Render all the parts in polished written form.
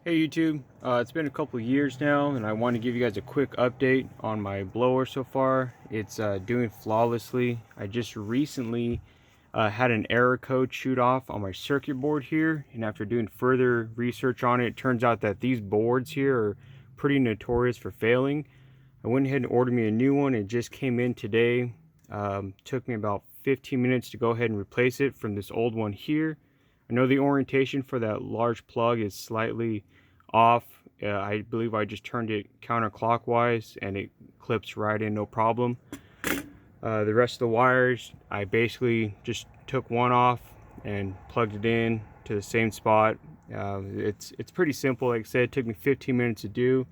Hey YouTube, it's been a couple years now and I want to give you guys a quick update on my blower so far. It's doing flawlessly. I just recently had an error code shoot off on my circuit board here, and after doing further research on it, it turns out that these boards here are pretty notorious for failing. I went ahead and ordered me a new one. It just came in today. Took me about 15 minutes to go ahead and replace it from this old one here. I know the orientation for that large plug is slightly off. I believe I just turned it counterclockwise and it clips right in, no problem. The rest of the wires, I basically just took one off and plugged it in to the same spot. It's pretty simple. Like I said, it took me 15 minutes to do.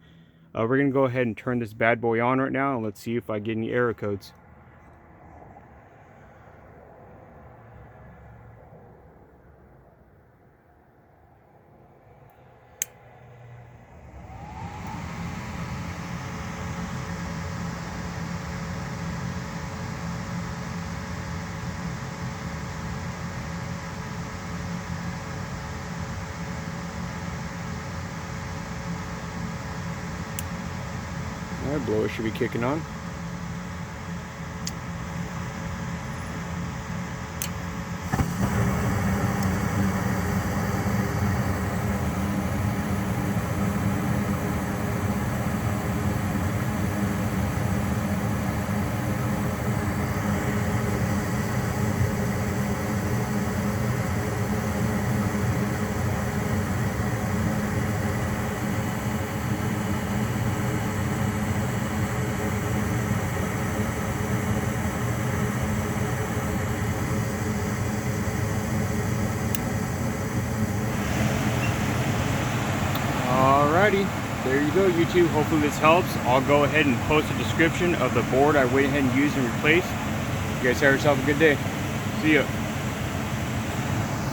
We're gonna go ahead and turn this bad boy on right now, and let's see if I get any error codes. Alright, blower should be kicking on. Alrighty, there you go YouTube. Hopefully this helps. I'll go ahead and post a description of the board I went ahead and used and replaced. You guys have yourself a good day. See ya.